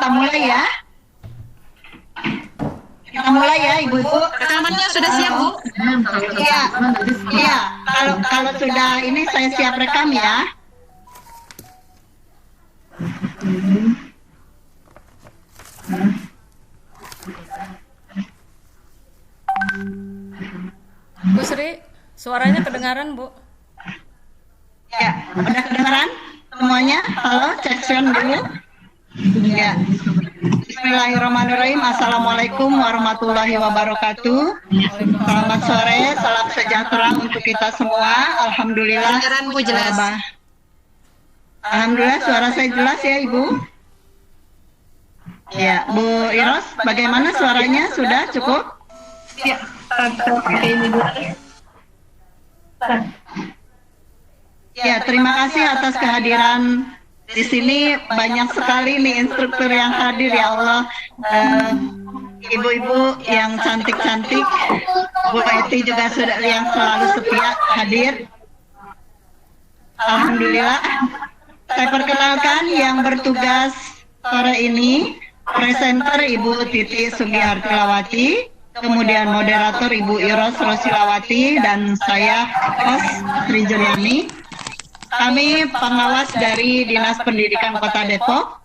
mulai ya. Kita mulai ya, Ibu-ibu. Rekamannya sudah siap, Bu? Iya, iya. Kalau sudah ini saya siap rekam ya. Bu Sri, suaranya kedengaran, Bu? Ya, udah kedengaran semuanya? Halo, cek sound dulu. Ya. Bismillahirrahmanirrahim. Assalamualaikum warahmatullahi wabarakatuh. Selamat sore, salam sejahtera untuk kita semua. Alhamdulillah. Kedengaran, Bu, jelas. Alhamdulillah suara saya jelas ya, Ibu. Ya, Bu Iros, bagaimana suaranya? Sudah cukup? Ya, ini Bu. Ya, terima kasih atas kehadiran di sini. Banyak sekali nih instruktur yang hadir, ya Allah. Ibu-ibu yang cantik-cantik, Bu Eti juga sudah yang selalu setia hadir. Alhamdulillah. Saya perkenalkan yang bertugas sore ini, presenter Ibu Titi Sugihartilawati, kemudian moderator Ibu Iros Rosilawati, dan saya host Sri Juliani. Kami pengawas dari Dinas Pendidikan Kota Depok.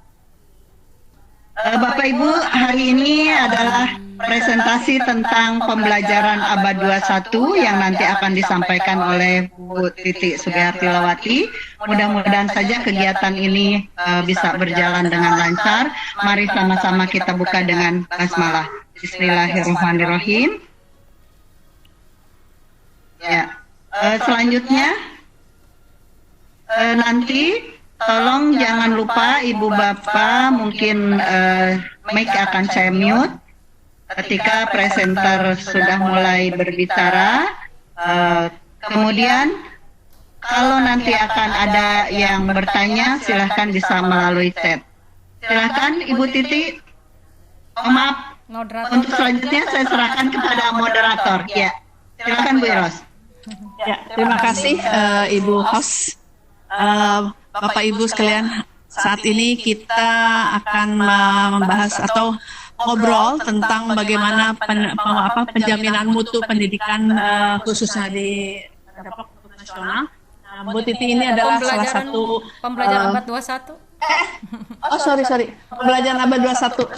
Bapak Ibu, hari ini adalah presentasi tentang pembelajaran abad 21 yang nanti akan disampaikan oleh Bu Titi Sugihartilawati. Mudah-mudahan saja kegiatan ini bisa berjalan dengan lancar. Mari sama-sama kita buka dengan basmalah. Bismillahirrahmanirrahim. Ya, selanjutnya nanti tolong jangan lupa Ibu Bapak mungkin mic akan saya mute ketika presenter sudah mulai berbicara. Kemudian kalau nanti akan ada yang bertanya, silahkan bisa melalui chat. Silahkan Ibu Titi. Maaf, untuk selanjutnya saya serahkan kepada moderator. Ya, silahkan Bu Iros. Ya, terima kasih Ibu host. Bapak Ibu sekalian, saat ini kita akan membahas atau ngobrol tentang bagaimana penjaminan mutu pendidikan khususnya di Depok nasional. Bu Titi ini adalah salah satu pembelajaran abad 21. Oh sorry, pembelajaran abad 21.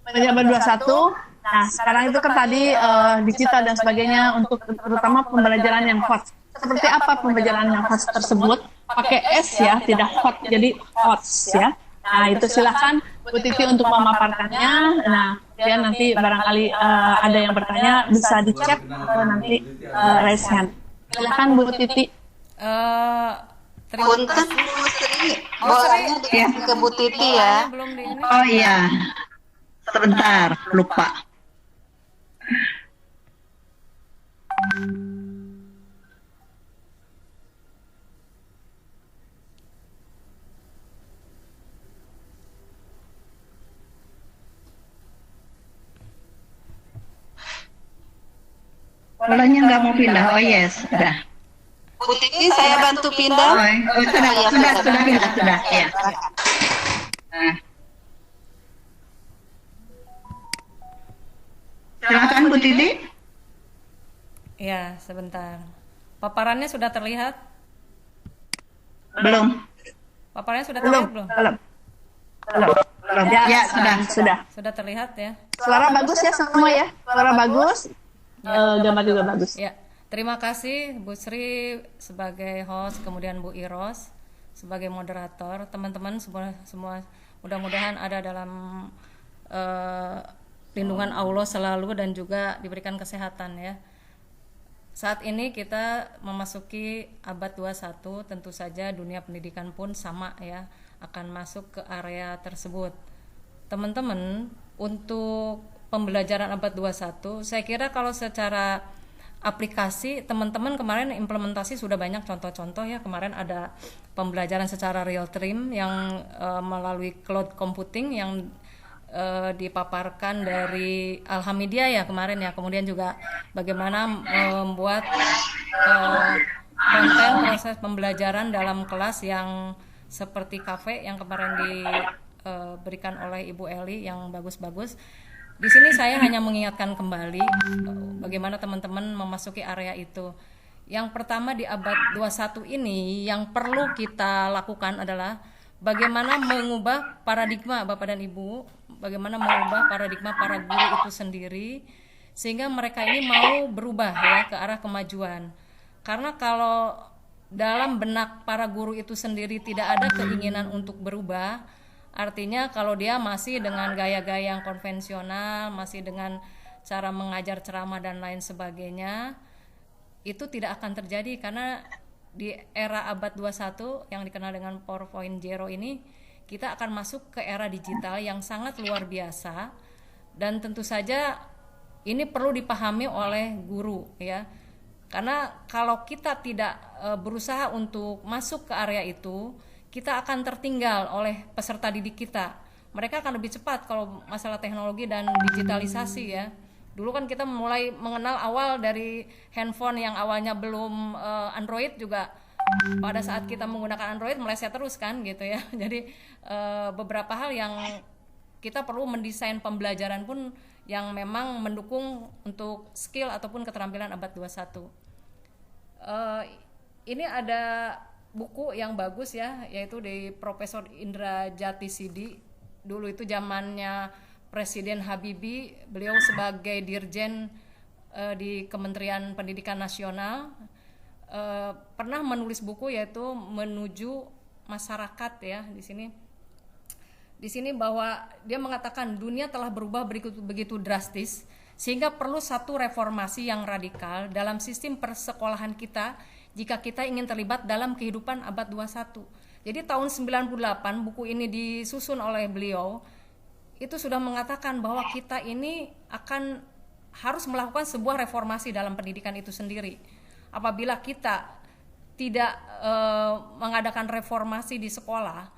Pembelajaran abad 21. Nah, sekarang itu kan tadi digital dan sebagainya untuk terutama pembelajaran yang hot. Seperti apa pembelajaran yang hot tersebut? Pakai S ya, tidak hot, jadi HOTS ya. Nah, itu silahkan Bu Titi untuk memaparkannya. Nah, kemudian nanti barangkali ada yang bertanya bisa di chat atau nanti raise hand. Silahkan Bu Titi. Punten Bu Sri, bolanya dikasih ke Bu Titi ya. Oh iya, sebentar, lupa. Bolanya nggak mau pindah. Oh yes, sudah. Bu Titi, saya bantu pindah. Oh, sudah pindah. Ya. Nah. Silakan Bu Titi. Ya, sebentar. Paparannya sudah terlihat? Belum. Paparannya sudah terlihat belum? Belum. Ya, sudah. Sudah terlihat ya. Suara bagus ya semua ya. Suara bagus. Gambar juga bagus. Ya, terima kasih Bu Sri sebagai host, kemudian Bu Iros sebagai moderator. Teman-teman semua mudah-mudahan ada dalam lindungan Allah selalu dan juga diberikan kesehatan ya. Saat ini kita memasuki abad 21, tentu saja dunia pendidikan pun sama ya, akan masuk ke area tersebut. Teman-teman, untuk pembelajaran abad 21, saya kira kalau secara aplikasi teman-teman kemarin implementasi sudah banyak contoh-contoh ya. Kemarin ada pembelajaran secara real time yang melalui cloud computing yang dipaparkan dari Alhamidiyah ya kemarin ya. Kemudian juga bagaimana membuat konten proses pembelajaran dalam kelas yang seperti kafe yang kemarin diberikan oleh Ibu Eli yang bagus-bagus. Di sini saya hanya mengingatkan kembali bagaimana teman-teman memasuki area itu. Yang pertama di abad 21 ini yang perlu kita lakukan adalah bagaimana mengubah paradigma Bapak dan Ibu, bagaimana mengubah paradigma para guru itu sendiri sehingga mereka ini mau berubah ya ke arah kemajuan. Karena kalau dalam benak para guru itu sendiri tidak ada keinginan untuk berubah, artinya kalau dia masih dengan gaya-gaya yang konvensional, masih dengan cara mengajar ceramah dan lain sebagainya, itu tidak akan terjadi. Karena di era abad 21 yang dikenal dengan 4.0 ini, kita akan masuk ke era digital yang sangat luar biasa, dan tentu saja ini perlu dipahami oleh guru ya. Karena kalau kita tidak berusaha untuk masuk ke area itu, kita akan tertinggal oleh peserta didik kita. Mereka akan lebih cepat kalau masalah teknologi dan digitalisasi ya. Dulu kan kita mulai mengenal awal dari handphone yang awalnya belum Android juga. Pada saat kita menggunakan Android meleset terus kan gitu ya. Jadi beberapa hal yang kita perlu mendesain pembelajaran pun yang memang mendukung untuk skill ataupun keterampilan abad 21. Ini ada buku yang bagus ya, yaitu dari Profesor Indra Jati Sidi. Dulu itu zamannya Presiden Habibie, beliau sebagai Dirjen di Kementerian Pendidikan Nasional pernah menulis buku yaitu Menuju Masyarakat ya. Di sini bahwa dia mengatakan dunia telah berubah begitu drastis sehingga perlu satu reformasi yang radikal dalam sistem persekolahan kita jika kita ingin terlibat dalam kehidupan abad 21. Jadi tahun 98 buku ini disusun oleh beliau itu sudah mengatakan bahwa kita ini harus melakukan sebuah reformasi dalam pendidikan itu sendiri. Apabila kita tidak mengadakan reformasi di sekolah,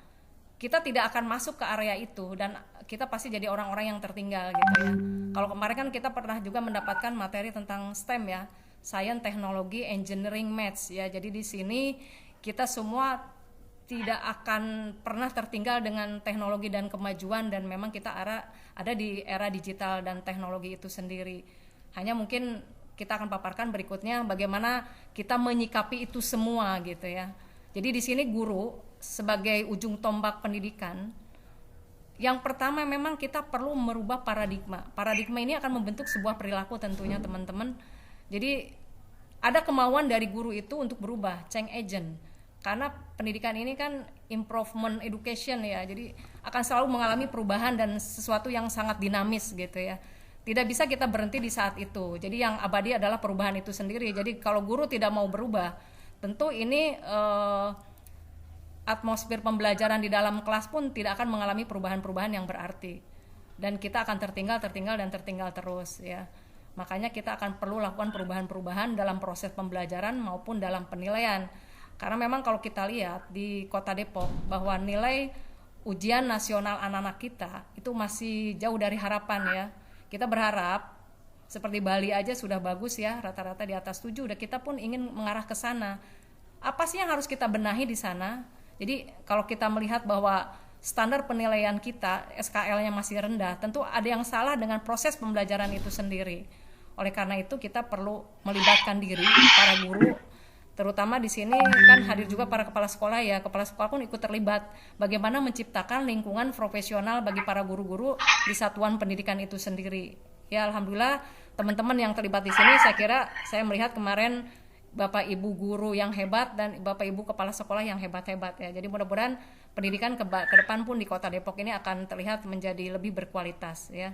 kita tidak akan masuk ke area itu dan kita pasti jadi orang-orang yang tertinggal gitu ya. Kalau kemarin kan kita pernah juga mendapatkan materi tentang STEM ya, Science, Teknologi, Engineering, Maths ya. Jadi di sini kita semua tidak akan pernah tertinggal dengan teknologi dan kemajuan, dan memang kita ada di era digital dan teknologi itu sendiri. Hanya mungkin kita akan paparkan berikutnya bagaimana kita menyikapi itu semua gitu ya. Jadi di sini guru sebagai ujung tombak pendidikan, yang pertama memang kita perlu merubah paradigma. Paradigma ini akan membentuk sebuah perilaku tentunya teman-teman. Jadi ada kemauan dari guru itu untuk berubah, change agent. Karena pendidikan ini kan improvement education ya, jadi akan selalu mengalami perubahan dan sesuatu yang sangat dinamis gitu ya. Tidak bisa kita berhenti di saat itu. Jadi yang abadi adalah perubahan itu sendiri. Jadi kalau guru tidak mau berubah, tentu ini atmosfer pembelajaran di dalam kelas pun tidak akan mengalami perubahan-perubahan yang berarti. Dan kita akan tertinggal terus ya. Makanya kita akan perlu lakukan perubahan-perubahan dalam proses pembelajaran maupun dalam penilaian. Karena memang kalau kita lihat di Kota Depok bahwa nilai ujian nasional anak-anak kita itu masih jauh dari harapan ya. Kita berharap seperti Bali aja sudah bagus ya, rata-rata di atas 7, udah kita pun ingin mengarah ke sana. Apa sih yang harus kita benahi di sana? Jadi kalau kita melihat bahwa standar penilaian kita SKL-nya masih rendah, tentu ada yang salah dengan proses pembelajaran itu sendiri. Oleh karena itu kita perlu melibatkan diri para guru, terutama di sini kan hadir juga para kepala sekolah ya. Kepala sekolah pun ikut terlibat bagaimana menciptakan lingkungan profesional bagi para guru-guru di satuan pendidikan itu sendiri. Ya alhamdulillah teman-teman yang terlibat di sini, saya melihat kemarin Bapak Ibu guru yang hebat dan Bapak Ibu kepala sekolah yang hebat-hebat ya. Jadi mudah-mudahan pendidikan ke depan pun di Kota Depok ini akan terlihat menjadi lebih berkualitas ya.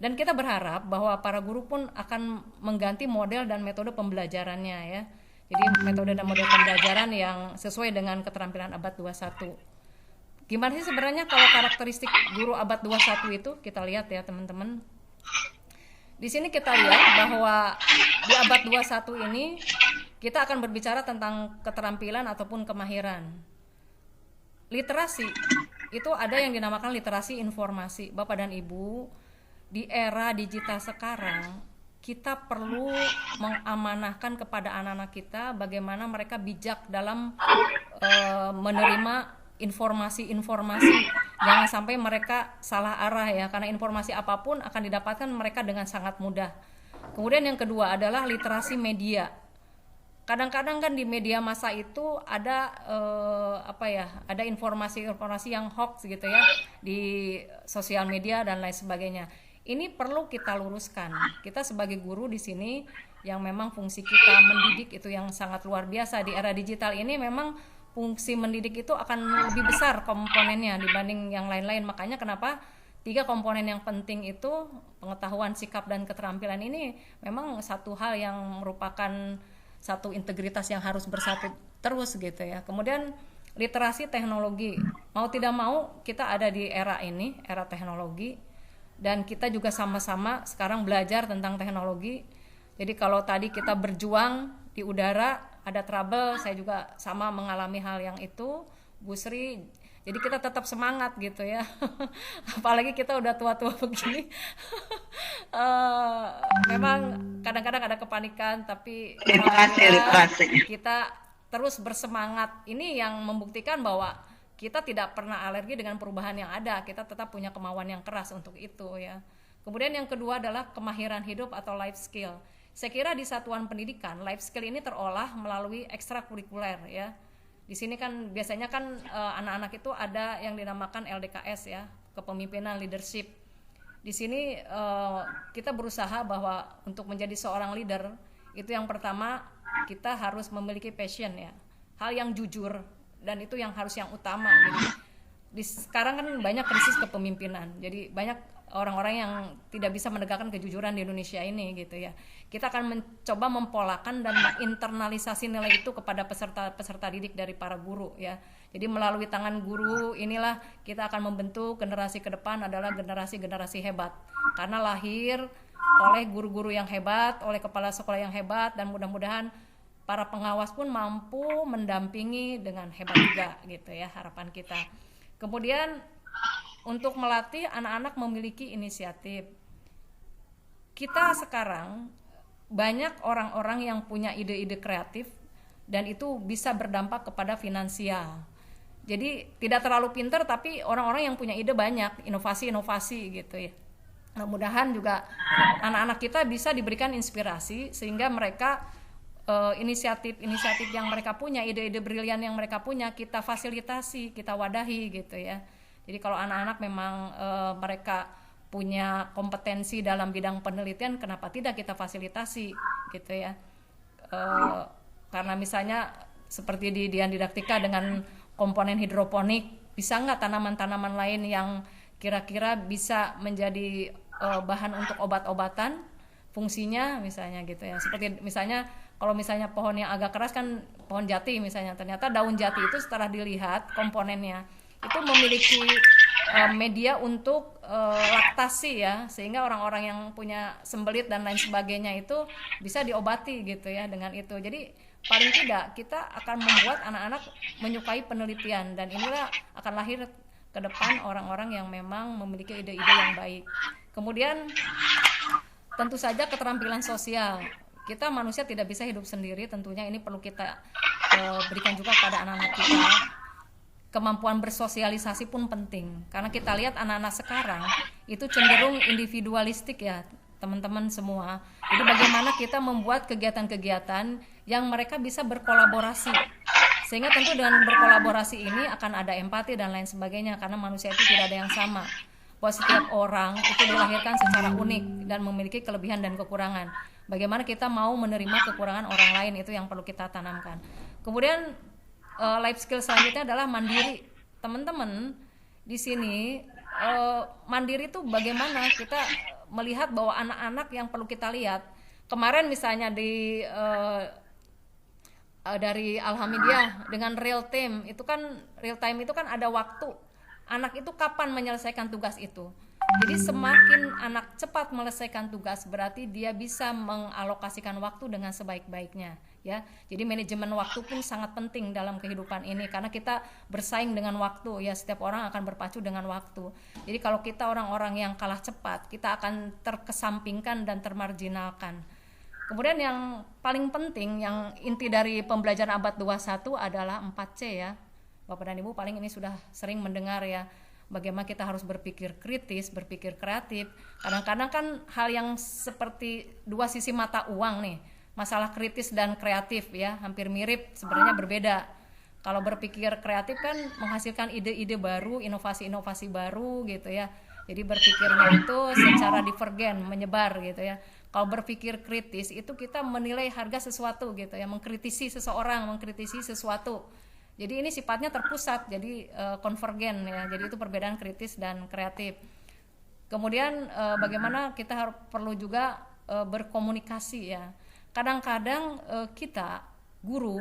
Dan kita berharap bahwa para guru pun akan mengganti model dan metode pembelajarannya ya. Jadi metode dan model pembelajaran yang sesuai dengan keterampilan abad 21. Gimana sih sebenarnya kalau karakteristik guru abad 21 itu? Kita lihat ya teman-teman. Di sini kita lihat bahwa di abad 21 ini kita akan berbicara tentang keterampilan ataupun kemahiran. Literasi, itu ada yang dinamakan literasi informasi. Bapak dan Ibu, di era digital sekarang, kita perlu mengamanahkan kepada anak-anak kita bagaimana mereka bijak dalam menerima informasi-informasi jangan sampai mereka salah arah ya, karena informasi apapun akan didapatkan mereka dengan sangat mudah. Kemudian yang kedua adalah literasi media. Kadang-kadang kan di media massa itu ada ada informasi-informasi yang hoax gitu ya di sosial media dan lain sebagainya. Ini perlu kita luruskan. Kita sebagai guru di sini yang memang fungsi kita mendidik itu yang sangat luar biasa. Di era digital ini memang fungsi mendidik itu akan lebih besar komponennya dibanding yang lain-lain. Makanya kenapa 3 komponen yang penting itu, pengetahuan, sikap, dan keterampilan ini memang satu hal yang merupakan satu integritas yang harus bersatu terus gitu ya. Kemudian literasi teknologi, mau tidak mau kita ada di era ini, era teknologi, dan kita juga sama-sama sekarang belajar tentang teknologi. Jadi kalau tadi kita berjuang di udara ada trouble, saya juga sama mengalami hal yang itu, Bu Sri. Jadi kita tetap semangat gitu ya. Apalagi kita udah tua-tua begini. Memang kadang-kadang ada kepanikan, tapi kita terus bersemangat. Ini yang membuktikan bahwa kita tidak pernah alergi dengan perubahan yang ada. Kita tetap punya kemauan yang keras untuk itu ya. Kemudian yang kedua adalah kemahiran hidup atau life skill. Saya kira di satuan pendidikan life skill ini terolah melalui ekstrakurikuler ya. Di sini kan biasanya kan anak-anak itu ada yang dinamakan LDKS ya, kepemimpinan leadership. Di sini kita berusaha bahwa untuk menjadi seorang leader itu yang pertama kita harus memiliki passion ya, hal yang jujur, dan itu yang harus yang utama gitu. Sekarang kan banyak krisis kepemimpinan, jadi banyak orang-orang yang tidak bisa menegakkan kejujuran di Indonesia ini gitu ya. Kita akan mencoba mempolakan dan menginternalisasi nilai itu kepada peserta didik dari para guru ya. Jadi melalui tangan guru inilah kita akan membentuk generasi ke depan adalah generasi-generasi hebat. Karena lahir oleh guru-guru yang hebat, oleh kepala sekolah yang hebat, dan mudah-mudahan para pengawas pun mampu mendampingi dengan hebat juga gitu ya, harapan kita. Kemudian untuk melatih anak-anak memiliki inisiatif. Kita sekarang banyak orang-orang yang punya ide-ide kreatif dan itu bisa berdampak kepada finansial. Jadi tidak terlalu pintar tapi orang-orang yang punya ide banyak, inovasi-inovasi gitu ya. Mudah-mudahan juga anak-anak kita bisa diberikan inspirasi sehingga mereka inisiatif-inisiatif yang mereka punya, ide-ide brilian yang mereka punya kita fasilitasi, kita wadahi gitu ya. Jadi kalau anak-anak memang mereka punya kompetensi dalam bidang penelitian, kenapa tidak kita fasilitasi gitu ya. Karena misalnya seperti di Dian Didaktika dengan komponen hidroponik, bisa nggak tanaman-tanaman lain yang kira-kira bisa menjadi bahan untuk obat-obatan fungsinya misalnya gitu ya. Seperti misalnya kalau misalnya pohon yang agak keras kan pohon jati misalnya, ternyata daun jati itu setelah dilihat komponennya itu memiliki media untuk laktasi ya, sehingga orang-orang yang punya sembelit dan lain sebagainya itu bisa diobati gitu ya dengan itu. Jadi paling tidak kita akan membuat anak-anak menyukai penelitian, dan inilah akan lahir ke depan orang-orang yang memang memiliki ide-ide yang baik. Kemudian tentu saja keterampilan sosial. Kita manusia tidak bisa hidup sendiri, tentunya ini perlu kita berikan juga pada anak-anak kita. Kemampuan bersosialisasi pun penting, karena kita lihat anak-anak sekarang itu cenderung individualistik ya teman-teman semua. Jadi bagaimana kita membuat kegiatan-kegiatan yang mereka bisa berkolaborasi, sehingga tentu dengan berkolaborasi ini akan ada empati dan lain sebagainya, karena manusia itu tidak ada yang sama, bahwa setiap orang itu dilahirkan secara unik dan memiliki kelebihan dan kekurangan. Bagaimana kita mau menerima kekurangan orang lain, itu yang perlu kita tanamkan. Kemudian life skill selanjutnya adalah mandiri. Teman-teman di sini mandiri itu bagaimana kita melihat bahwa anak-anak yang perlu kita lihat. Kemarin misalnya dari Alhamdulillah dengan real time itu kan ada waktu. Anak itu kapan menyelesaikan tugas itu. Jadi semakin anak cepat menyelesaikan tugas berarti dia bisa mengalokasikan waktu dengan sebaik-baiknya ya. Jadi manajemen waktu pun sangat penting dalam kehidupan ini, karena kita bersaing dengan waktu ya, setiap orang akan berpacu dengan waktu. Jadi kalau kita orang-orang yang kalah cepat, kita akan terkesampingkan dan termarginalkan. Kemudian yang paling penting, yang inti dari pembelajaran abad 21 adalah 4C ya. Bapak dan Ibu paling ini sudah sering mendengar ya. bagaimana kita harus berpikir kritis, berpikir kreatif. Kadang-kadang kan hal yang seperti dua sisi mata uang nih, masalah kritis dan kreatif ya, hampir mirip, sebenarnya berbeda. Kalau berpikir kreatif kan menghasilkan ide-ide baru, inovasi-inovasi baru gitu ya. Jadi berpikirnya itu secara divergen, menyebar gitu ya. Kalau berpikir kritis itu kita menilai harga sesuatu gitu ya, mengkritisi seseorang, mengkritisi sesuatu. Jadi ini sifatnya terpusat, jadi konvergen ya. Jadi itu perbedaan kritis dan kreatif. Kemudian bagaimana kita perlu juga berkomunikasi ya. Kadang-kadang kita guru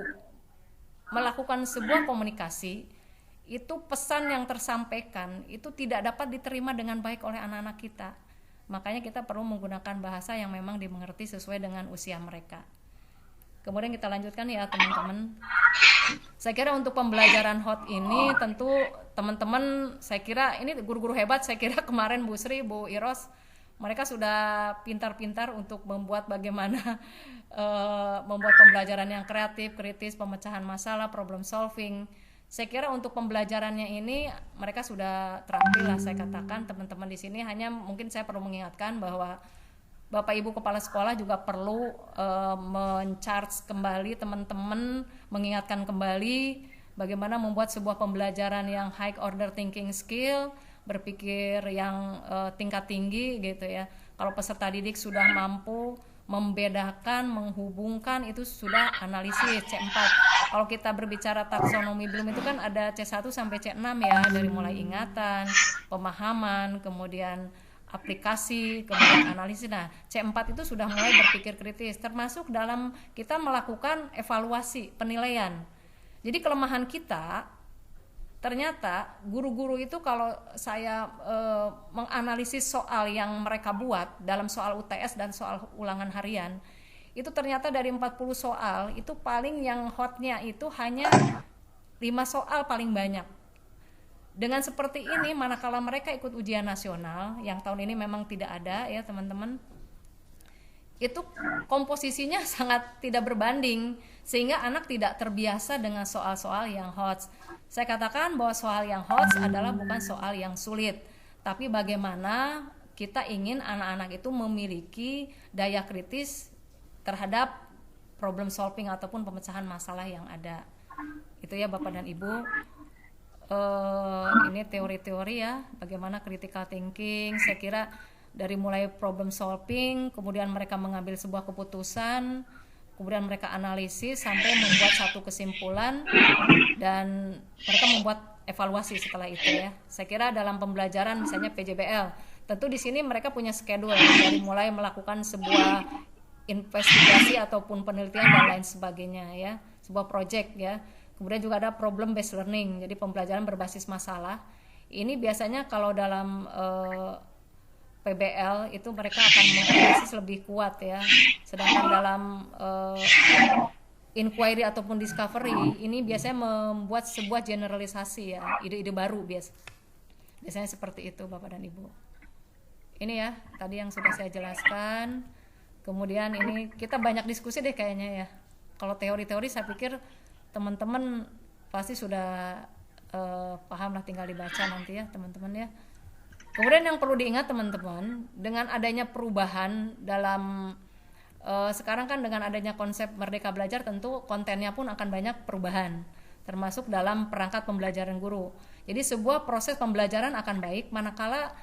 melakukan sebuah komunikasi, itu pesan yang tersampaikan itu tidak dapat diterima dengan baik oleh anak-anak kita. Makanya kita perlu menggunakan bahasa yang memang dimengerti sesuai dengan usia mereka. Kemudian kita lanjutkan ya teman-teman. Saya kira untuk pembelajaran HOT ini tentu teman-teman, saya kira ini guru-guru hebat, saya kira kemarin Bu Sri, Bu Iros, mereka sudah pintar-pintar untuk membuat bagaimana membuat pembelajaran yang kreatif, kritis, pemecahan masalah, problem solving. Saya kira untuk pembelajarannya ini mereka sudah terampil lah, saya katakan teman-teman di sini. Hanya mungkin saya perlu mengingatkan bahwa Bapak Ibu Kepala Sekolah juga perlu men-charge kembali teman-teman, mengingatkan kembali bagaimana membuat sebuah pembelajaran yang high order thinking skill, berpikir yang tingkat tinggi gitu ya. Kalau peserta didik sudah mampu membedakan, menghubungkan, itu sudah analisis C4. Kalau kita berbicara taksonomi Bloom itu kan ada C1 sampai C6 ya, dari mulai ingatan, pemahaman, kemudian aplikasi, kemudian analisis. Nah, C4 itu sudah mulai berpikir kritis, termasuk dalam kita melakukan evaluasi, penilaian. Jadi kelemahan kita, ternyata guru-guru itu kalau saya menganalisis soal yang mereka buat dalam soal UTS dan soal ulangan harian, itu ternyata dari 40 soal, itu paling yang hotnya itu hanya 5 soal paling banyak. Dengan seperti ini, manakala mereka ikut ujian nasional yang tahun ini memang tidak ada ya teman-teman, itu komposisinya sangat tidak berbanding, sehingga anak tidak terbiasa dengan soal-soal yang hot. Saya katakan bahwa soal yang hot adalah bukan soal yang sulit, tapi bagaimana kita ingin anak-anak itu memiliki daya kritis terhadap problem solving ataupun pemecahan masalah yang ada. Itu ya Bapak dan Ibu. Ini teori-teori ya, bagaimana critical thinking. Saya kira dari mulai problem solving, kemudian mereka mengambil sebuah keputusan, kemudian mereka analisis sampai membuat satu kesimpulan, dan mereka membuat evaluasi setelah itu ya. Saya kira dalam pembelajaran misalnya PJBL, tentu di sini mereka punya schedule dari mulai melakukan sebuah investigasi ataupun penelitian dan lain sebagainya ya, sebuah project ya. Kemudian juga ada problem based learning, jadi pembelajaran berbasis masalah. Ini biasanya kalau dalam PBL itu mereka akan menganalisis lebih kuat ya. Sedangkan dalam inquiry ataupun discovery ini biasanya membuat sebuah generalisasi ya, ide-ide baru biasanya seperti itu Bapak dan Ibu. Ini ya tadi yang sudah saya jelaskan. Kemudian ini kita banyak diskusi deh kayaknya ya. Kalau teori-teori saya pikir teman-teman pasti sudah paham lah, tinggal dibaca nanti ya teman-teman ya. Kemudian yang perlu diingat teman-teman, dengan adanya perubahan dalam sekarang kan dengan adanya konsep Merdeka Belajar, tentu kontennya pun akan banyak perubahan, termasuk dalam perangkat pembelajaran guru. Jadi sebuah proses pembelajaran akan baik manakala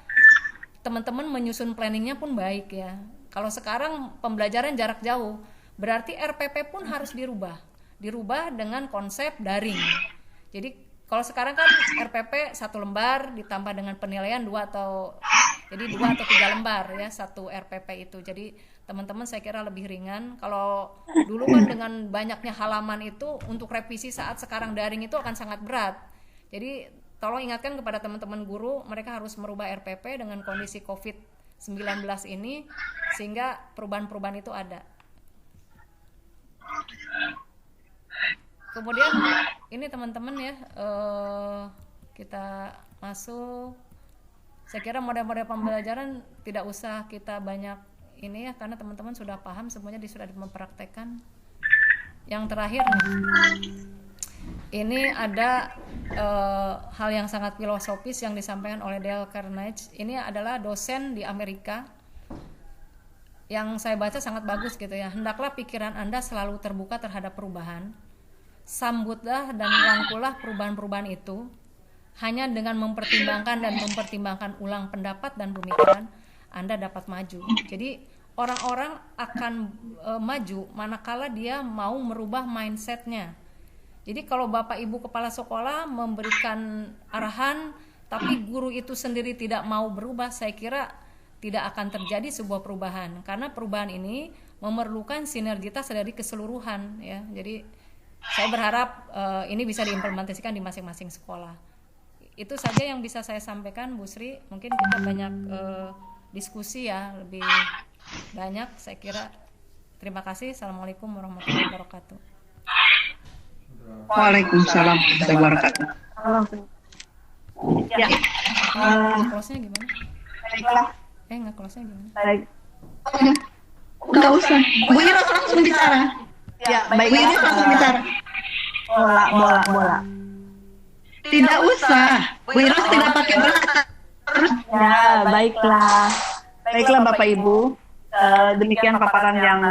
teman-teman menyusun planningnya pun baik ya. Kalau sekarang pembelajaran jarak jauh, berarti RPP pun harus dirubah dengan konsep daring. Jadi kalau sekarang kan RPP 1 lembar ditambah dengan penilaian 2 atau 3 lembar ya satu RPP itu. Jadi teman-teman saya kira lebih ringan. Kalau dulu kan dengan banyaknya halaman itu untuk revisi saat sekarang daring itu akan sangat berat. Jadi tolong ingatkan kepada teman-teman guru, mereka harus merubah RPP dengan kondisi COVID-19 ini sehingga perubahan-perubahan itu ada. Kemudian ini teman-teman ya, kita masuk. Saya kira model-model pembelajaran tidak usah kita banyak ini ya, karena teman-teman sudah paham semuanya, sudah mempraktekkan. Yang terakhir nih, Ini ada hal yang sangat filosofis yang disampaikan oleh Dale Carnegie. Ini adalah dosen di Amerika yang saya baca sangat bagus gitu ya. Hendaklah pikiran Anda selalu terbuka terhadap perubahan. Sambutlah dan rangkulah perubahan-perubahan itu. Hanya dengan mempertimbangkan dan mempertimbangkan ulang pendapat dan pemikiran, Anda dapat maju. Jadi orang-orang akan maju manakala dia mau merubah mindsetnya. Jadi kalau Bapak Ibu Kepala Sekolah memberikan arahan, tapi guru itu sendiri tidak mau berubah, saya kira tidak akan terjadi sebuah perubahan. Karena perubahan ini memerlukan sinergitas dari keseluruhan ya. Jadi saya berharap ini bisa diimplementasikan di masing-masing sekolah. Itu saja yang bisa saya sampaikan, Bu Sri. Mungkin kita banyak diskusi ya, lebih banyak saya kira. Terima kasih. Assalamualaikum warahmatullahi wabarakatuh. Waalaikumsalam warahmatullahi wabarakatuh. Ya, Close-nya gimana? baiklah. Nggak close-nya gimana? Baik. Enggak usah. Bu Iros langsung bicara. Ya, Bu Iros baiklah. langsung bicara. Bola. Tidak usah. Bu Iros tidak pakai berat. Ya, baiklah Bapak Ibu. Demikian paparan yang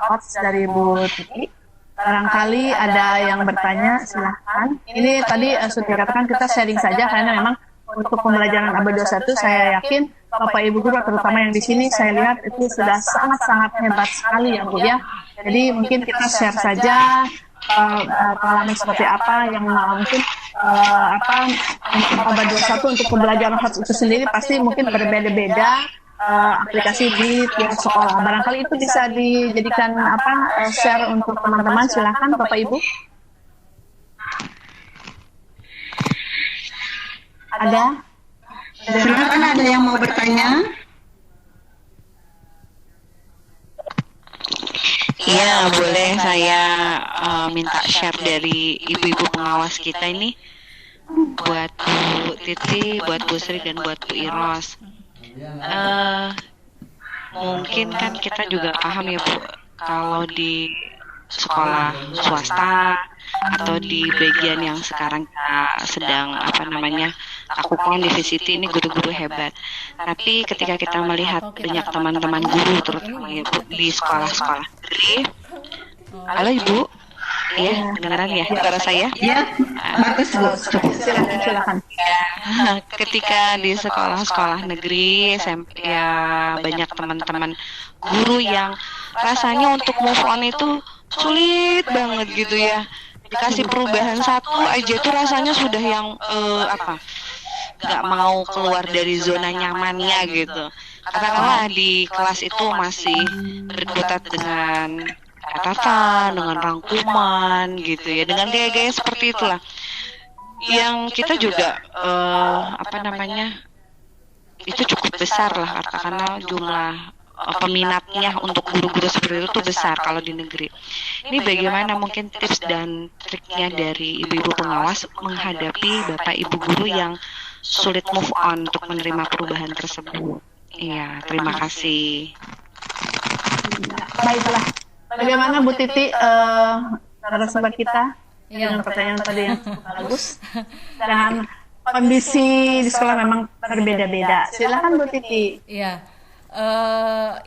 hot dari Bu Titi. Barangkali ada yang bertanya, silahkan. Ini tadi sudah dikatakan kita sharing saja karena memang untuk pembelajaran abad 21 saya yakin Bapak Ibu guru terutama yang di sini saya lihat itu sudah sangat-sangat hebat sekali ya Bu ya. Jadi mungkin kita share saja pengalaman seperti apa yang mungkin untuk abad 21 untuk pembelajaran HOTS itu sendiri pasti mungkin berbeda-beda aplikasi di tiap sekolah. Barangkali itu bisa dijadikan share untuk teman-teman. Silakan Bapak Ibu. Ada? Silakan, ada yang mau bertanya? Iya, boleh saya minta share dari ibu-ibu pengawas kita ini buat Bu Titi, buat Bu Sri dan buat Bu Iros. Mungkin kan kita juga paham ya Bu, kalau di sekolah swasta atau di bagian yang sekarang kita sedang lakukan di VCT ini guru-guru hebat. Tapi ketika kita melihat banyak teman-teman guru terutama ya Bu di sekolah-sekolah negeri. Halo Ibu, iya dengaran ya suara saya? Ya, bagus Bu. Silakan. Ketika di sekolah-sekolah negeri SMP ya banyak teman-teman guru yang rasanya untuk move on itu sulit banget gitu ya. Dikasih perubahan satu aja tuh rasanya sudah yang nggak mau keluar dari zona nyamannya gitu. Katakanlah di kelas itu masih berkutat dengan catatan, dengan rangkuman gitu ya, dengan gaya-gaya seperti itulah. Yang kita juga itu cukup besar lah karena jumlah peminatnya untuk guru-guru seperti itu tuh besar kalau di negeri. Ini bagaimana mungkin tips dan triknya dari ibu-ibu pengawas menghadapi bapak ibu guru yang sulit move on untuk menerima perubahan tersebut? Iya, terima kasih. Baiklah. Bagaimana Bu Titi narasumber kita dengan pertanyaan tadi yang cukup bagus. Dan kondisi di sekolah memang berbeda-beda. Silakan Bu Titi. Iya,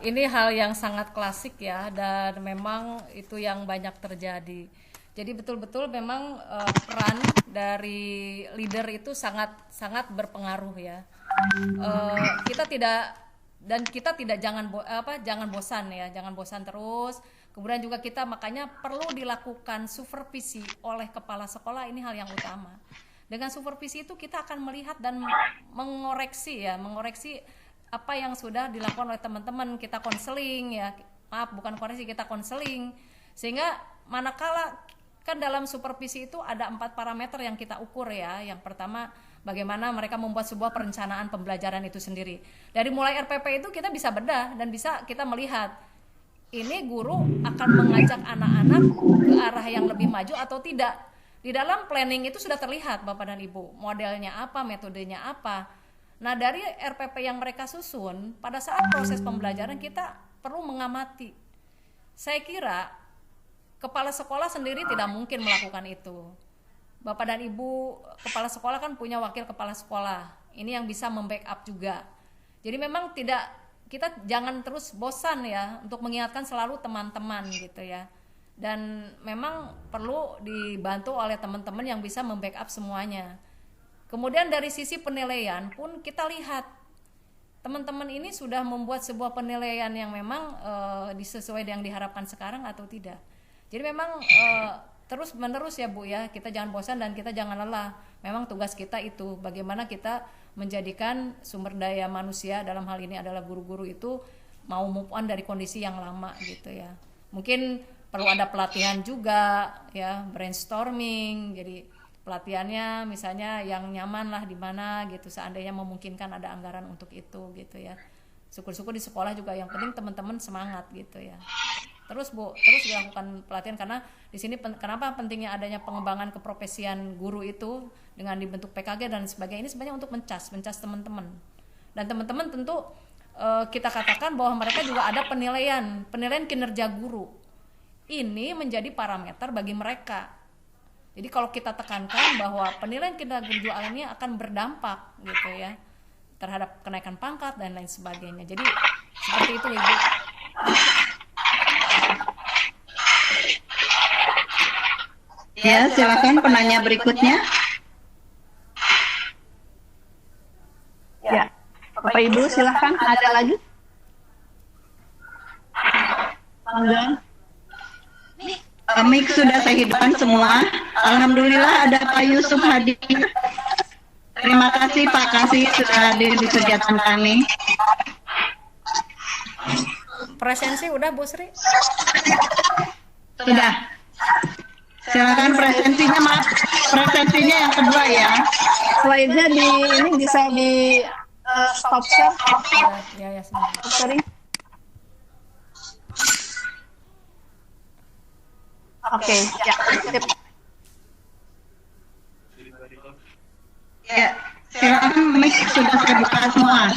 ini hal yang sangat klasik ya, dan memang itu yang banyak terjadi. Jadi betul-betul memang peran dari leader itu sangat berpengaruh ya. Kita tidak jangan bosan ya, jangan bosan terus. Kemudian juga kita makanya perlu dilakukan supervisi oleh kepala sekolah, ini hal yang utama. Dengan supervisi itu kita akan melihat dan mengoreksi apa yang sudah dilakukan oleh teman-teman. Kita konseling ya, bukan koreksi, kita konseling. Sehingga manakala kan dalam supervisi itu ada 4 parameter yang kita ukur ya. Yang pertama, bagaimana mereka membuat sebuah perencanaan pembelajaran itu sendiri. Dari mulai RPP itu kita bisa bedah dan bisa kita melihat ini guru akan mengajak anak-anak ke arah yang lebih maju atau tidak. Di dalam planning itu sudah terlihat Bapak dan Ibu, modelnya apa, metodenya apa. Nah dari RPP yang mereka susun, pada saat proses pembelajaran kita perlu mengamati. Saya kira kepala sekolah sendiri tidak mungkin melakukan itu. Bapak dan Ibu kepala sekolah kan punya wakil kepala sekolah. Ini yang bisa membackup juga. Jadi memang kita jangan terus bosan ya untuk mengingatkan selalu teman-teman gitu ya. Dan memang perlu dibantu oleh teman-teman yang bisa membackup semuanya. Kemudian dari sisi penilaian pun kita lihat teman-teman ini sudah membuat sebuah penilaian yang memang sesuai dengan yang diharapkan sekarang atau tidak. Jadi memang terus menerus ya Bu ya, kita jangan bosan dan kita jangan lelah. Memang tugas kita itu bagaimana kita menjadikan sumber daya manusia, dalam hal ini adalah guru-guru itu mau move on dari kondisi yang lama gitu ya. Mungkin perlu ada pelatihan juga ya, brainstorming. Jadi pelatihannya misalnya yang nyaman lah di mana gitu, seandainya memungkinkan ada anggaran untuk itu gitu ya. Syukur-syukur di sekolah juga yang penting teman-teman semangat gitu ya. Terus Bu, terus dilakukan pelatihan, karena di sini kenapa pentingnya adanya pengembangan keprofesian guru itu dengan dibentuk PKG dan sebagainya, ini sebenarnya untuk mencas teman-teman. Dan teman-teman tentu kita katakan bahwa mereka juga ada penilaian kinerja guru. Ini menjadi parameter bagi mereka. Jadi kalau kita tekankan bahwa penilaian kinerja guru ini akan berdampak gitu ya terhadap kenaikan pangkat dan lain sebagainya. Jadi seperti itu Ibu. Ya, silakan penanya berikutnya. Ya, Bapak Ibu silakan, ada lagi? Mangga. Mic sudah saya hidupkan semua. Alhamdulillah ada Pak Yusuf hadir. Terima kasih Pak Kasih sudah hadir di kegiatan kami. Presensi udah Bu Sri? Sudah. Silakan presensinya yang kedua ya. Slide-nya ini bisa di stop share. Ya, sebentar. Sorry. Oke, ya. Sip. Ya, silakan mic sudah saya buka semua.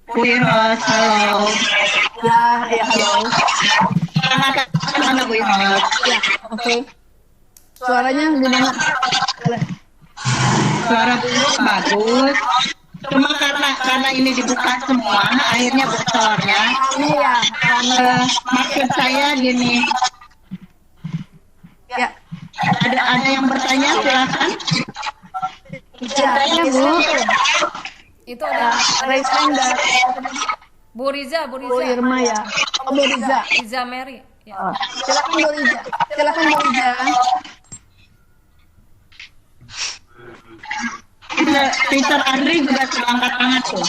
Wiros, halo. Ya, halo. Mana Bu Wiros? Ya, oke. Suaranya gimana? Boleh. Suara Bu bagus. Cuma karena ini dibuka semua, akhirnya bocor ya. Ini ya, Maksud saya gini. ya. Ada yang bertanya, silakan. Ya, Bu. Itu ada Raise hand dari Bu Riza. Bu Irma ya. Oh, Bu Riza. Riza Mary. Ya. Silakan Bu Riza. Teacher Andri juga sudah angkat tangan tuh.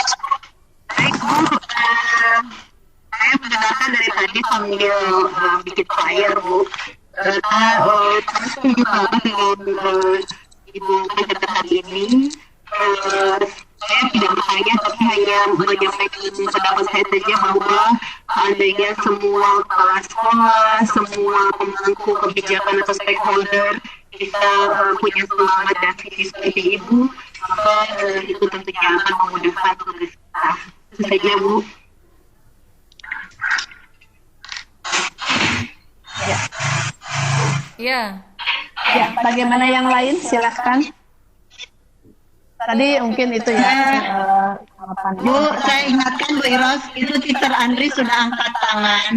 Saya mendengarkan dari tadi sambil bikin flyer Bu. Saya setuju banget dengan Ibu presenter hari ini. Saya tidak bertanya, tapi hanya menyampaikan pendapat saya saja bahwa seandainya semua kepala sekolah, semua pemangku kebijakan atau stakeholder kita punya semangat dan visi seperti Ibu, maka itu tentunya akan memudahkan tugas kita. Itu saja Bu. Ya. Ya, bagaimana yang lain? Silahkan. Tadi mungkin itu ya. Bu, saya ingatkan Bu Iros, itu Teacher Andri sudah angkat tangan,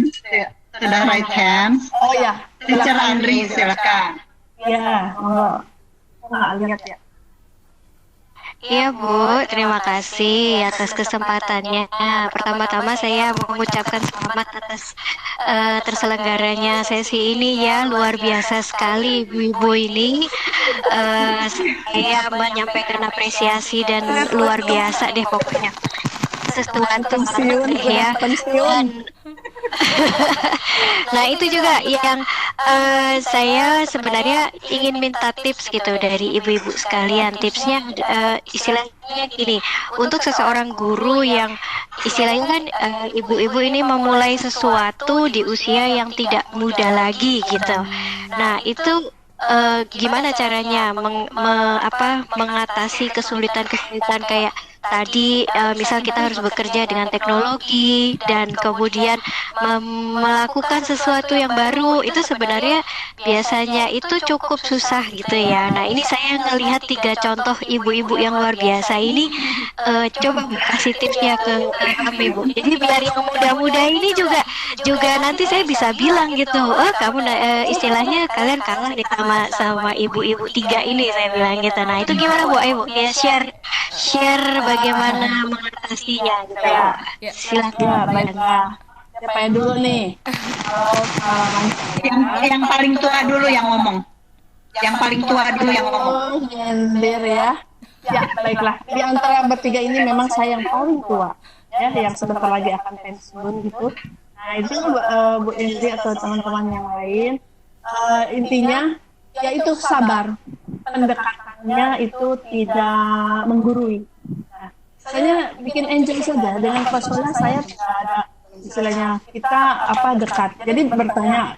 sudah right hand. Oh ya. Teacher Andri, silakan. Ya, nggak lihat ya. Iya Bu, terima kasih atas kesempatannya. Pertama-tama saya mengucapkan selamat atas terselenggaranya sesi ini ya, luar biasa sekali Ibu-ibu ini. Saya menyampaikan apresiasi dan luar biasa deh pokoknya. Sesuatu ya. Nah itu juga yang saya sebenarnya ingin minta tips gitu dari ibu-ibu sekalian. Tipsnya istilahnya gini, untuk seseorang guru yang istilahnya kan ibu-ibu ini memulai sesuatu di usia yang tidak muda lagi gitu. Nah itu gimana caranya mengatasi kesulitan-kesulitan kayak tadi, misal kita harus bekerja dengan teknologi dan kemudian melakukan sesuatu yang baru, itu sebenarnya biasanya itu cukup susah gitu ya. Nah, ini saya ngelihat 3 contoh ibu-ibu yang luar biasa ini. Coba Bu, kasih tipsnya ke kami, Bu. Jadi biar yang muda-muda ini juga nanti saya bisa bilang gitu, oh kamu istilahnya kalian kalah deh sama ibu-ibu 3 ini, saya bilang gitu. Nah, itu gimana Bu? Ayo Bu, ya share bagaimana mengatasinya gitu ya. Silakan. Ya, baiklah. Siapa yang dulu nih? Kalau pengalaman Yang paling tua dulu yang ngomong. Yang paling tua dulu yang ngomong. Gender ya. Ya, baiklah. Di antara bertiga ini memang saya yang paling tua. Ya, yang sebentar lagi akan pensiun gitu. Nah, itu Bu Indri atau teman-teman yang lain. Intinya, yaitu sabar. Pendekatannya itu tidak menggurui. Nah, saya bikin enjoy saja. Dengan personal saya tidak ada istilahnya kita dekat. Jadi bertanya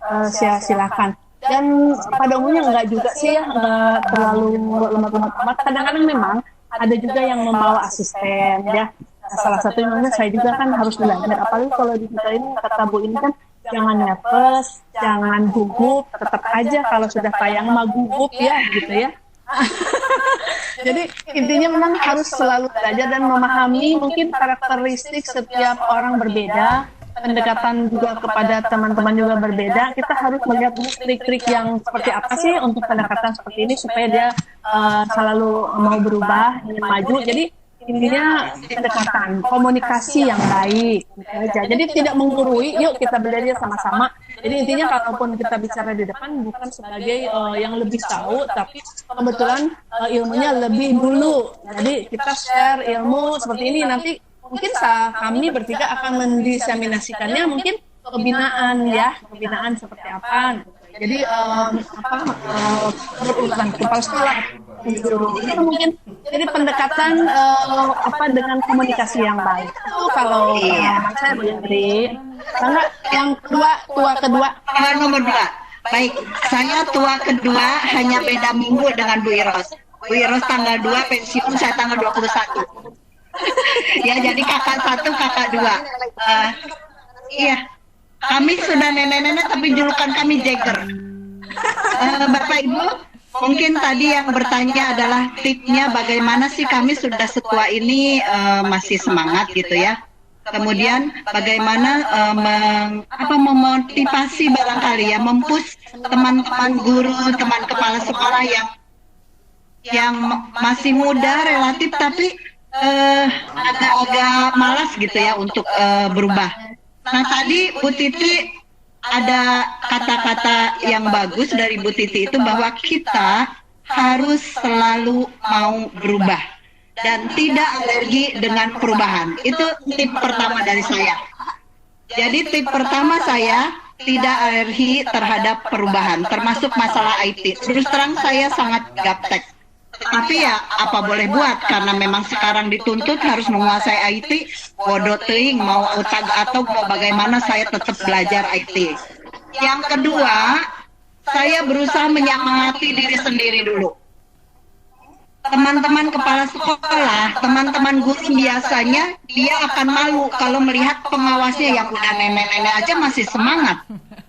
silakan. Dan pada umumnya enggak juga sih ya, enggak terlalu lemot-lemot amat. Kadang-kadang memang ada juga yang membawa asisten ya. Nah, salah satunya memang saya juga kan harus belajar. Apalagi kalau di kita ini, kata Bu ini kan jangan nepes, jangan gugup, tetap aja kalau sudah tayang mah gugup ya gitu ya. Jadi intinya memang harus selalu belajar dan memahami mungkin karakteristik setiap orang berbeda. Pendekatan juga kepada teman-teman juga berbeda. Kita harus melihat trik-trik yang seperti apa sih untuk pendekatan seperti ini supaya dia selalu mau berubah, ingin maju. Jadi intinya pendekatan, komunikasi yang baik gitu aja. Jadi tidak menggurui, yuk kita belajar sama-sama. Jadi intinya kalaupun kita bicara di depan bukan sebagai yang lebih tahu, tapi kebetulan ilmunya lebih dulu. Jadi kita share ilmu seperti ini, nanti mungkin kami bertiga akan mendiseminasikannya mungkin kebinaan ya, kebinaan seperti apa. Jadi berurutan kepala sekolah itu mungkin jadi pendekatan dengan komunikasi yang baik. Itu kalau saya beri. Karena yang tua kedua Nomor 2. Baik, saya tua kedua, hanya beda minggu dengan Bu Iros. Bu Iros tanggal 2 pensiun, saya tanggal 21. Ya, jadi kakak 1, kakak 2. Iya, kami sudah nenek-nenek tapi julukan kami Jagger. Bapak Ibu, mungkin tadi yang bertanya adalah tipsnya bagaimana sih kami sudah setua ini masih semangat gitu ya. Kemudian bagaimana memotivasi barangkali ya, mempush teman-teman guru, teman kepala sekolah yang masih muda relatif tapi agak-agak malas gitu ya untuk berubah. Nah, tadi Bu Titi ada kata-kata yang bagus dari Bu Titi itu bahwa kita harus selalu mau berubah dan tidak alergi dengan perubahan. Itu tip pertama dari saya. Jadi tip pertama saya, tidak alergi terhadap perubahan, termasuk masalah IT. Terus terang saya sangat gaptek. Tapi ya apa boleh buat, karena memang sekarang dituntut harus menguasai IT. Bodoh teuing mau utag atau mau bagaimana, saya tetap belajar IT. Yang kedua, saya berusaha menyemangati diri sendiri dulu. Teman-teman kepala sekolah, teman-teman guru biasanya dia akan malu kalau melihat pengawasnya yang udah nenek-nenek aja masih semangat.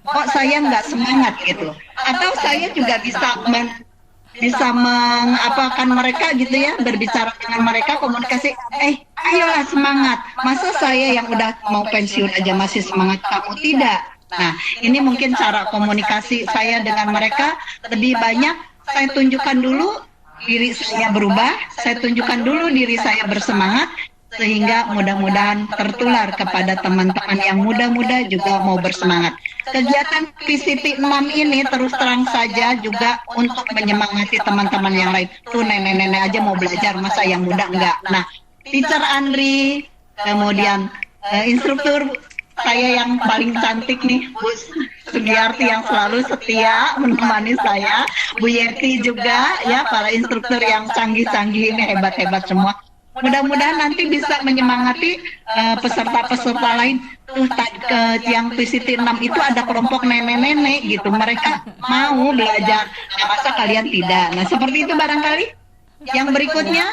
Kok saya nggak semangat gitu? Atau saya juga bisa mengapakan mereka gitu ya, berbicara dengan mereka, komunikasi, ayolah semangat, masa saya yang udah mau pensiun aja masih semangat, kamu tidak. Nah, ini mungkin cara komunikasi saya dengan mereka. Lebih banyak saya tunjukkan dulu diri saya berubah, saya tunjukkan dulu diri saya bersemangat, sehingga mudah-mudahan tertular kepada teman-teman yang muda-muda juga mau bersemangat. Kegiatan PCT 6 ini terus terang saja juga untuk menyemangati teman-teman yang lain. Tuh nenek-nenek aja mau belajar, masa yang muda enggak. Nah, Teacher Andri, kemudian instruktur saya yang paling cantik nih, Bu Sugiyarti yang selalu setia menemani saya, Bu Yeti juga ya, para instruktur yang canggih-canggih ini hebat-hebat semua. Mudah-mudahan nanti bisa menyemangati peserta-peserta lain. Tuh yang PCT 6 itu ada kelompok nenek-nenek gitu. Mereka mau belajar. Nah, masa kalian tidak? Nah, seperti itu barangkali. Yang berikutnya,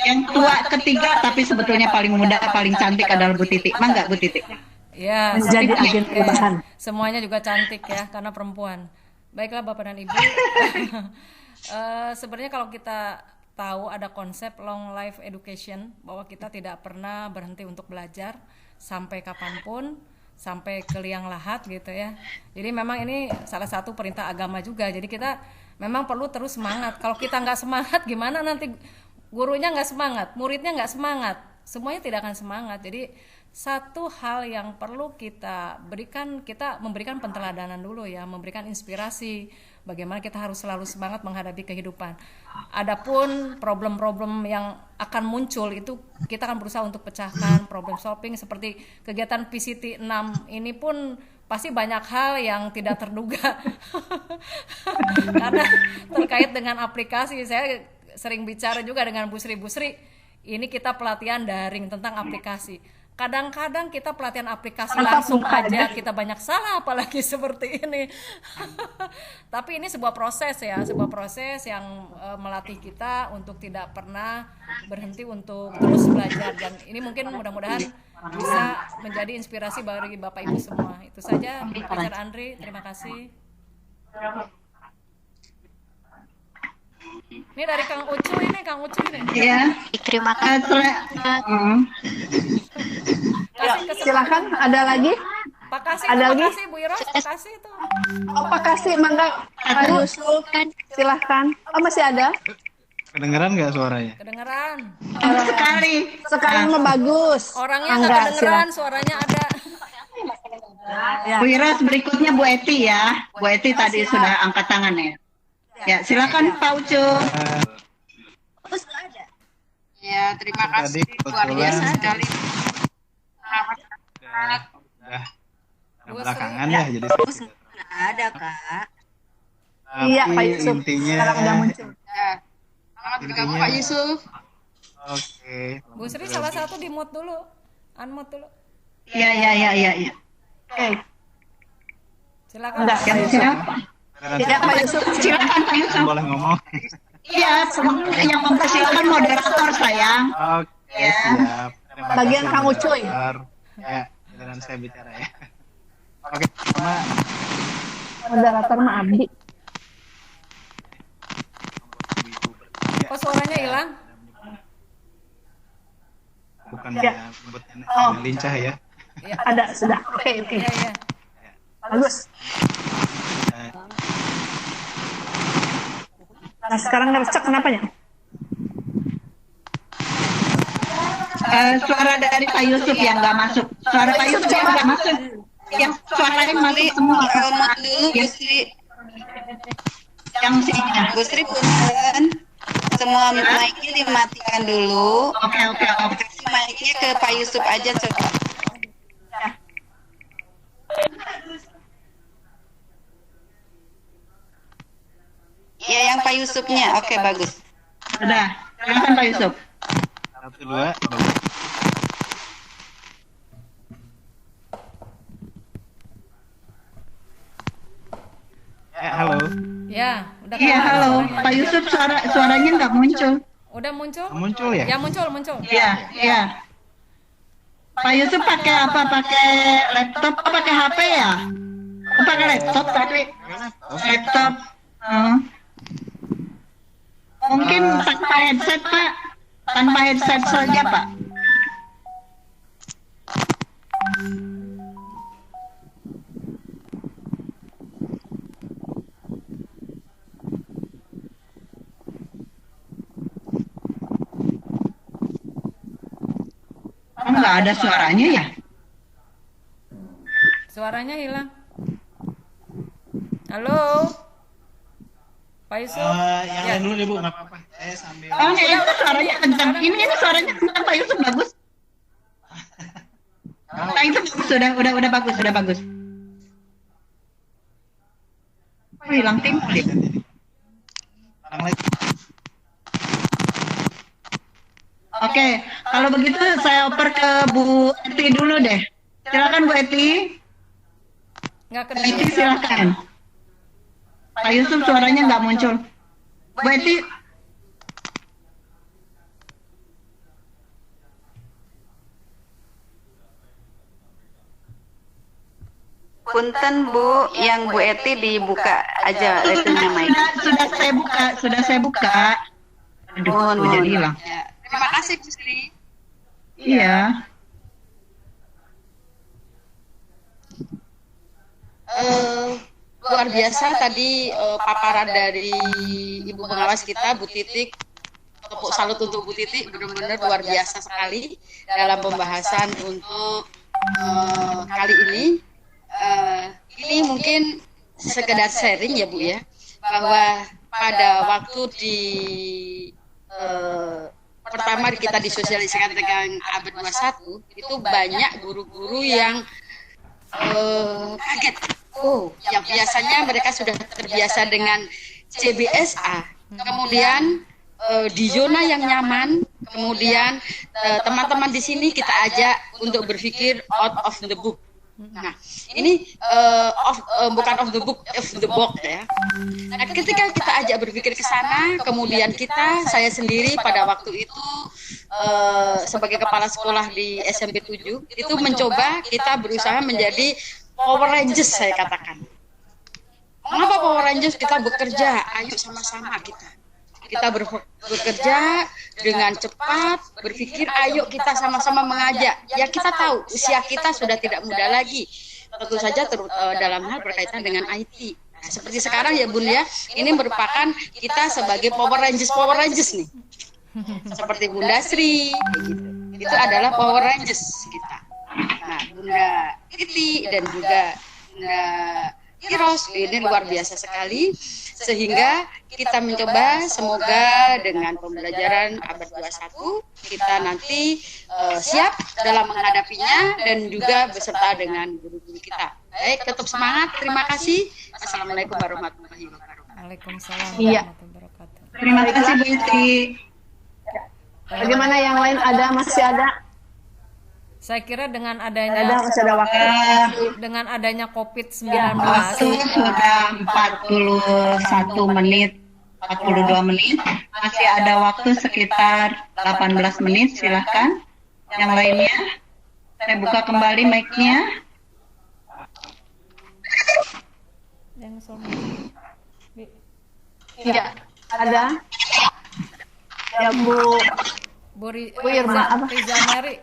yang tua ketiga tapi sebetulnya paling muda, paling cantik adalah Bu Titi. Mangga Bu Titi. Ya, Menjadi agen perubahan. semuanya juga cantik ya karena perempuan. Baiklah Bapak dan Ibu. Sebenarnya kalau kita tahu ada konsep long life education, bahwa kita tidak pernah berhenti untuk belajar sampai kapanpun, sampai ke liang lahat gitu ya. Jadi memang ini salah satu perintah agama juga. Jadi kita memang perlu terus semangat. Kalau kita nggak semangat, gimana nanti gurunya nggak semangat, muridnya nggak semangat, semuanya tidak akan semangat. Jadi satu hal yang perlu kita berikan, kita memberikan penteladanan dulu ya, memberikan inspirasi bagaimana kita harus selalu semangat menghadapi kehidupan. Adapun problem-problem yang akan muncul itu kita akan berusaha untuk pecahkan, problem solving. Seperti kegiatan PCT 6 ini pun pasti banyak hal yang tidak terduga karena terkait dengan aplikasi. Saya sering bicara juga dengan Bu Sri, ini kita pelatihan daring tentang aplikasi. Kadang-kadang kita pelatihan aplikasi langsung aja kita banyak salah, apalagi seperti ini. Tapi ini sebuah proses ya, sebuah proses yang melatih kita untuk tidak pernah berhenti untuk terus belajar. Dan ini mungkin mudah-mudahan bisa menjadi inspirasi bagi Bapak Ibu semua. Itu saja, Pacar Andri, terima kasih. Ini dari Kang Ucu ini. Iya. Terima kasih. Silakan, ada lagi? Pak Kasih, Ada Pak lagi? Kasih, Bu Iros, Pak Kasih itu. Oh, Pak Kasih, mangga. Pak Yusuf, silahkan. Oh, masih ada? Kedengeran nggak suaranya? Kedengeran. Sekali. Sekarang mah bagus. Orangnya nggak Mangga, kedengeran, suaranya ada. Ya. Bu Iras, berikutnya Bu Eti ya. Bu Eti tadi sudah angkat tangan ya. Ya, silakan Pak Ucu. Ya, terima Tadi kasih luar biasa kebetulan sekali. udah belakangan ya jadi Ada Kak. Iya, Pak tapi Yusuf. intinya Sekarang udah muncul. Ya. Selamat bergabung Pak Yusuf. oke. Bu Sri salah satu di mute dulu, unmute dulu. Iya. Oke. Silakan. Enggak, Yang siapa? Ya, Pak Yusuf. Silakan Pak Yusuf. Boleh ngomong? Iya, yang mempersilakan moderator sayang. Oke, Ya. siap. Terima Bagian kasih, Kang Ucuy. moderator. Ya, giliran saya bicara ya. Oke, pertama Moderator mah Abdi. ibu bertiga. Kok suaranya hilang? Bukan Ya. buat Oh. lincah ya. Ada, sudah. Oke. Iya. Bagus. Nah, sekarang ngerecek kenapanya? Suara dari Pak Yusuf yang nggak masuk. Suara Pak Yusuf yang nggak masuk. Yang suaranya masuk semua. Mute dulu Bu Sri. Yang sininya. Bu Sri punten. Semua mic-nya dimatikan dulu. Oke. Kasih mic-nya ke Pak Yusuf aja coba. Ya, yang Pak Yusufnya. Oke, bagus. Sudah. Silakan Pak Yusuf. 1, 2, bagus. Halo. Ya, udah Iya, keluar halo. suaranya. Pak Yusuf suaranya nggak muncul. Udah muncul? Muncul ya? Ya muncul. Iya. Pak Yusuf pakai apa? Pakai laptop atau pakai HP ya? Oh, pakai laptop tadi. Laptop. Mungkin tanpa headset, Pak. Tanpa headset saja, Pak. Nggak ada suaranya ya? Suaranya hilang. Halo, Pak Yusuf. Yang lain dulu deh Bu, nggak apa-apa. Saya sambil. Oh, ini suaranya kencang. Ini suaranya kencang, Pak Yusuf bagus. Nah, itu bagus, udah bagus. Oh, hilang timbul ya. Orang lain. Oke, kalau begitu saya oper ke Bu Eti dulu deh. Silakan Bu Eti. Nggak Bu Eti kedengeran. silakan. Pak Yusuf suaranya nggak muncul. Bu Eti. Punten Bu, yang Bu Eti dibuka aja itunya mic. Sudah saya buka. Aduh, Mohon, jadi mohon. hilang. Ya. Terima kasih Bu Sri. Iya. Luar biasa tadi paparan dari Ibu pengawas kita Bu Titik. Tepuk salut untuk Bu Titik, benar-benar luar biasa sekali dalam pembahasan untuk kali ini. Ini mungkin sekedar sharing ya Bu ya, bahwa pada waktu di pertama kita disosialisasikan dengan abad 21 itu banyak guru-guru yang kaget. Oh, yang biasanya mereka sudah terbiasa dengan CBSA, kemudian di zona yang nyaman, kemudian teman-teman di sini kita ajak untuk berpikir out of the book. Nah, ini bukan of the book, of the box ya. Nah, ketika kita ajak berpikir ke sana, kemudian saya sendiri pada waktu itu sebagai kepala sekolah di SMP 7 itu mencoba kita berusaha menjadi Power Rangers, saya katakan. Mengapa Power Rangers? Kita bekerja, ayo sama-sama kita bekerja dengan cepat, berpikir ayo kita sama-sama mengajak. Ya kita tahu usia kita sudah tidak muda lagi, tentu saja dalam hal berkaitan dengan IT. Nah, seperti sekarang ya Bun ya, ini merupakan kita sebagai Power Rangers nih, seperti Bunda Sri, gitu. Itu adalah Power Rangers kita. Nah, Bunda Titi dan juga Bunda Iros ini luar biasa sekali, sehingga kita mencoba semoga dengan pembelajaran abad 21 kita nanti siap dalam menghadapinya dan juga beserta dengan guru-guru kita. Baik, tetap semangat. Terima kasih. Assalamualaikum warahmatullahi wabarakatuh. Waalaikumsalam Iya. warahmatullahi wabarakatuh. Terima kasih Bu Eti. Bagaimana yang lain masih ada? Saya kira dengan Ada adanya masih ada waktu. dengan adanya COVID-19 Waktu sudah 41 menit, 42 menit. Masih ada waktu sekitar 18 menit, silahkan. Yang lainnya, saya buka kembali mic-nya. yang Iya, ada. Ya Bu Bu Irma, apa? Riza Mary.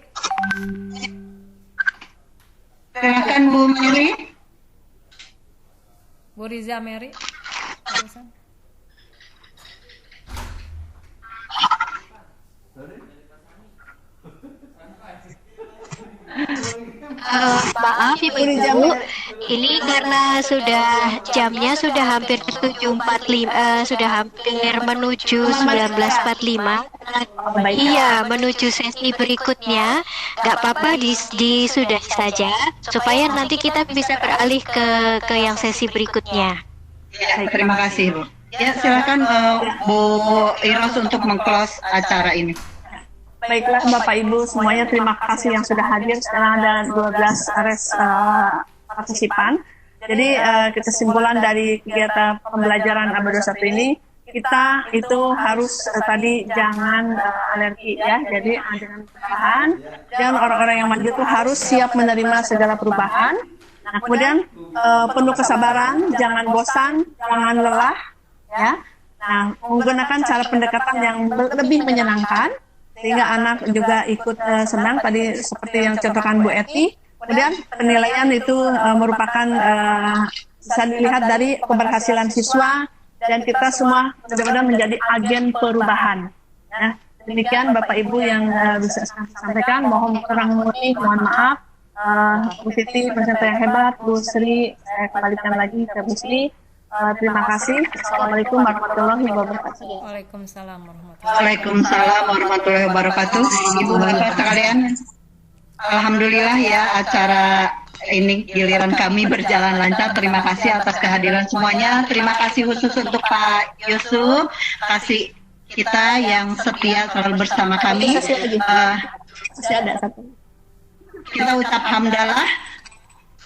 Silahkan Bu Mary. Bu Riza Mary. Maaf Ibu, ini karena jamnya sudah hampir 7.45, sudah hampir menuju 19.45. Iya, menuju sesi berikutnya. Gak apa-apa sudah saja, supaya nanti kita bisa beralih ke yang sesi berikutnya. Ya, terima kasih Bu. Ya, silakan Bu Iros untuk meng-close acara ini. Baiklah Bapak Ibu semuanya, terima kasih yang sudah hadir. Sekarang ada 12 partisipan. Jadi kesimpulan dari kegiatan pembelajaran abad 21 ini, kita itu harus tadi jangan alergi ya. Jadi jangan perubahan, dan orang-orang yang maju itu harus siap menerima segala perubahan. Nah, kemudian penuh kesabaran, jangan bosan, jangan lelah ya. Nah, menggunakan cara pendekatan yang lebih menyenangkan sehingga anak juga ikut senang, tadi seperti yang contohkan Bu Eti. Kemudian penilaian itu merupakan bisa dilihat dari keberhasilan siswa, dan kita semua benar-benar menjadi agen perubahan. Nah, demikian Bapak Ibu yang bisa saya sampaikan. Mohon kurang lebih, mohon maaf. Bu Siti, presenter yang hebat. Bu Sri, saya kembalikan lagi ke Bu Sri. Terima kasih. Assalamualaikum warahmatullahi wabarakatuh. Waalaikumsalam warahmatullahi Waalaikumsalam warahmatullahi wabarakatuh. Ibu Bapak sekalian, alhamdulillah ya acara ini giliran kami berjalan lancar. Terima kasih atas kehadiran semuanya. Terima kasih khusus untuk Pak Yusuf, kasih kita yang setia selalu bersama kami. Masih ada satu. Kita ucap hamdalah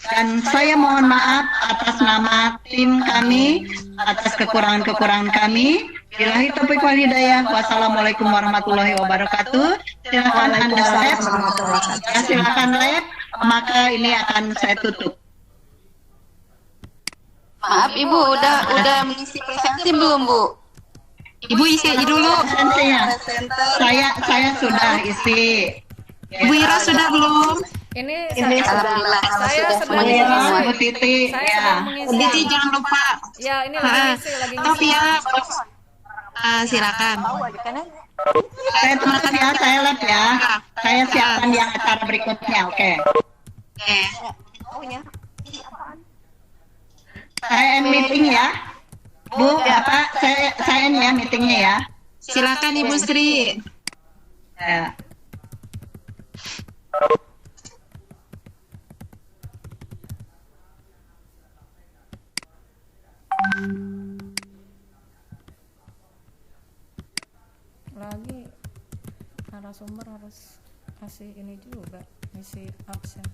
dan saya mohon maaf atas nama tim kami atas kekurangan-kekurangan kami. Billahi taufiq wal hidayah. Wassalamualaikum warahmatullahi wabarakatuh. Silakan Anda lab. Ya, silakan lab. Maka ini akan saya tutup. Maaf Ibu, udah mengisi presentasi belum Bu? Ibu isi aja dulu. Presentasinya. Saya sudah isi. Bu Ira sudah belum? Ini Alhamdulillah saya sudah sedang semuanya Ya, semua. Bu Titi. saya Ya. sedang mengisi. Titi jangan lupa. Ya, ini lagi ngisi, lagi ngisi. Topia, silakan. Saya tutup ya, saya lab ya. Saya siapkan yang acara berikutnya, oke. Oke. Saya end meeting ya. Bu, Bapak, saya end ya meetingnya ya. Silakan Ibu Sri. Ya. Lagi narasumber harus kasih ini juga, ngisi absen.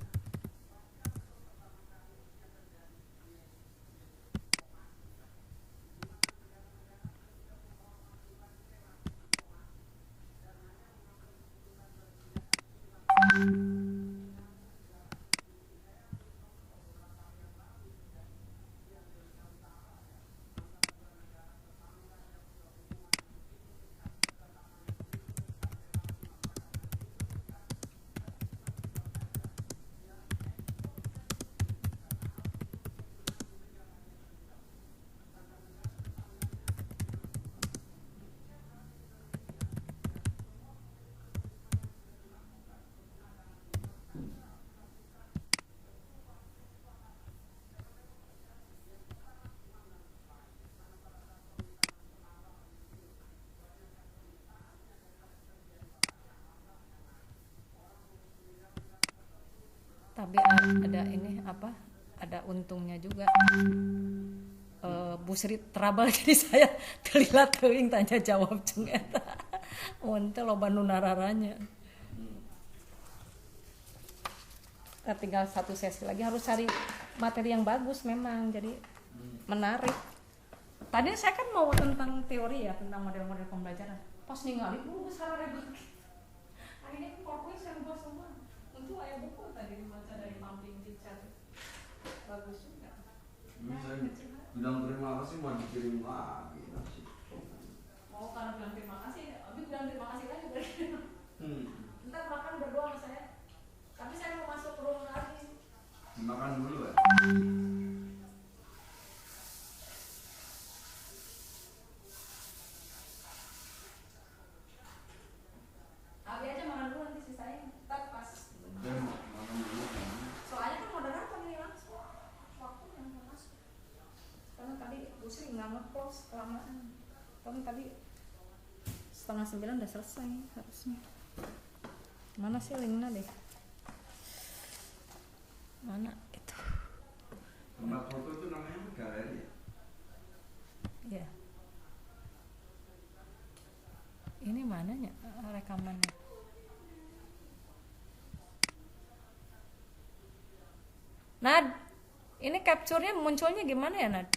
Tapi ada ini apa? Ada untungnya juga. Bu Sri trouble jadi saya terlihat teuing tanya jawab jeung eta. Mun teh loba nu nararanya. Kita tinggal satu sesi lagi, harus cari materi yang bagus memang, jadi menarik. Tadi saya kan mau tentang teori ya, tentang model-model pembelajaran. Pas ningali sarare bagi. Akhirnya PowerPoint saya ubah semua. Untuk ayah buku tadi dibaca dari Pumping Teacher. Bagus juga. Saya bilang terima kasih mau dikirim lagi nasi. Mau karena bilang terima kasih, Abi bilang terima kasih lagi dari Ntar makan berdua sama saya. Tapi saya mau masuk room lagi. Makan dulu ya. Abi aja makan dulu, nanti sisain. Ntar pas. Makan dulu kan. Soalnya kan moderator ini langsung waktu yang mau masuk. Karena tadi Bu Sri nggak nge-close kelamaan. Kan tadi 8:30 udah selesai harusnya. Mana sih linknya deh? Mana itu? Tempat foto itu namanya galeri. Ya. Ini mananya rekamannya? Nad, ini capture-nya munculnya gimana ya, Nad?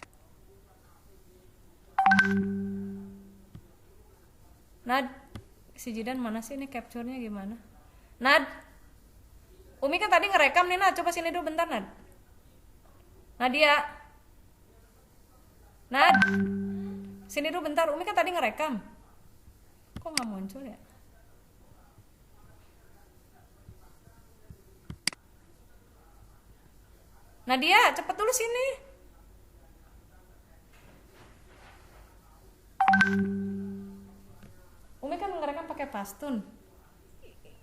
Nad, si Jidan mana sih, ini capture-nya gimana? Nad, Umi kan tadi ngerekam nih, Nad, coba sini dulu bentar, Nad. Nadia, Nad, sini dulu bentar, Umi kan tadi ngerekam. Kok nggak muncul ya? Nadia, cepet dulu sini. Umi kan ngerekam pakai pastun.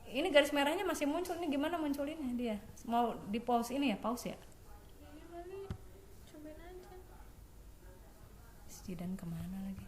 Ini garis merahnya masih muncul, ini gimana munculinnya dia? Mau di pause ini ya, pause ya? Cobain aja. Jidan kemana lagi?